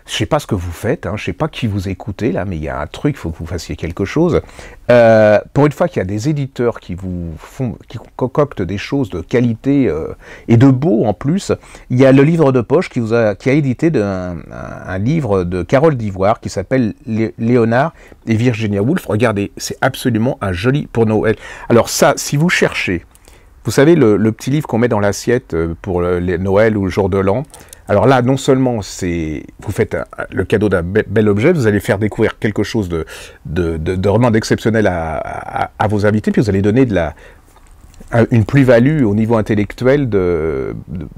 Je sais pas ce que vous faites, hein, je sais pas qui vous écoutez là, mais il y a un truc, il faut que vous fassiez quelque chose. Pour une fois qu'il y a des éditeurs qui concoctent des choses de qualité et de beau en plus, il y a le livre de poche qui a édité un livre de Carole d'Ivoire qui s'appelle Léonard et Virginia Woolf. Regardez, c'est absolument un joli pour Noël. Alors ça, si vous cherchez, vous savez le petit livre qu'on met dans l'assiette pour Noël ou le jour de l'an. Alors là, non seulement vous faites le cadeau d'un bel objet, vous allez faire découvrir quelque chose de vraiment d'exceptionnel à vos invités, puis vous allez donner une plus-value au niveau intellectuel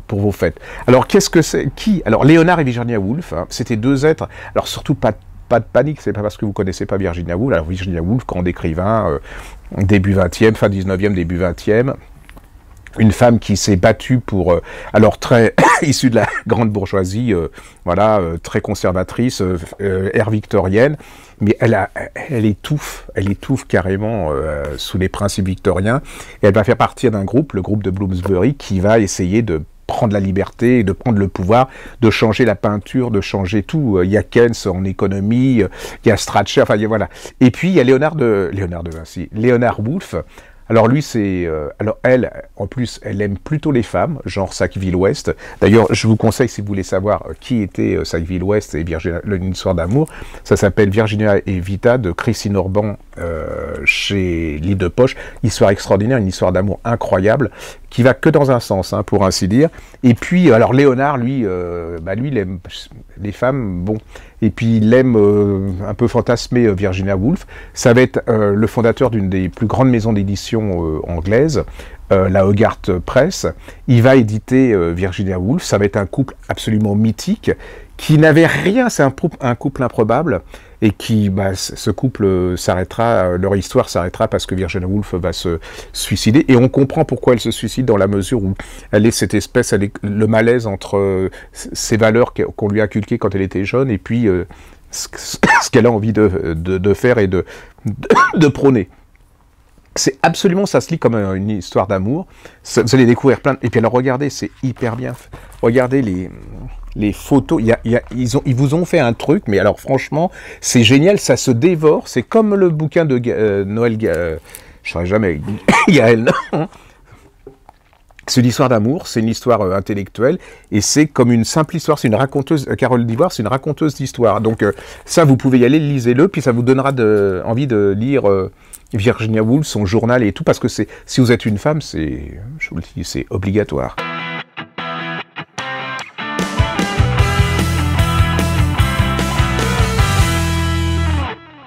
pour vos fêtes. Alors, qu'est-ce que c'est? Alors, Léonard et Virginia Woolf, hein, c'était deux êtres, alors surtout pas de panique, c'est pas parce que vous connaissez pas Virginia Woolf. Alors, Virginia Woolf, grand écrivain, début 20e, fin 19e, début 20e, une femme qui s'est battue pour, alors très issue de la grande bourgeoisie, voilà, très conservatrice, ère victorienne, mais elle étouffe carrément sous les principes victoriens, et elle va faire partie d'un groupe, le groupe de Bloomsbury, qui va essayer de prendre la liberté, de prendre le pouvoir, de changer la peinture, de changer tout. Il y a Keynes en économie, il y a Strachey, enfin voilà. Et puis il y a Léonard de Vinci, Léonard Woolf. Alors lui, alors elle, en plus, elle aime plutôt les femmes, genre Sackville West. D'ailleurs, je vous conseille, si vous voulez savoir qui était Sackville West et Virginia, une histoire d'amour, ça s'appelle Virginia et Vita de Christine Orban chez Livre de Poche. Histoire extraordinaire, une histoire d'amour incroyable, qui va que dans un sens, hein, pour ainsi dire. Et puis, alors Léonard, lui, il aime les femmes, bon. Et puis il aime un peu fantasmer Virginia Woolf. Ça va être le fondateur d'une des plus grandes maisons d'édition anglaises, la Hogarth Press. Il va éditer Virginia Woolf. Ça va être un couple absolument mythique qui n'avait rien, c'est un couple improbable, et qui, ce couple s'arrêtera, leur histoire s'arrêtera parce que Virginia Woolf va se suicider, et on comprend pourquoi elle se suicide dans la mesure où elle est cette espèce, le malaise entre ses valeurs qu'on lui a inculquées quand elle était jeune, et puis ce qu'elle a envie de faire et de prôner. C'est absolument, ça se lit comme une histoire d'amour. Vous allez découvrir plein et puis alors regardez, c'est hyper bien fait. Regardez les photos. Ils vous ont fait un truc, mais alors franchement, c'est génial, ça se dévore. C'est comme le bouquin de Noël. Je ne saurais jamais. Gaël, non. C'est une histoire d'amour, c'est une histoire intellectuelle, et c'est comme une simple histoire, c'est une raconteuse, Carole d'Ivoire, c'est une raconteuse d'histoire. Donc ça, vous pouvez y aller, lisez-le, puis ça vous donnera envie de lire Virginia Woolf, son journal et tout, parce que si vous êtes une femme, je vous le dis, c'est obligatoire.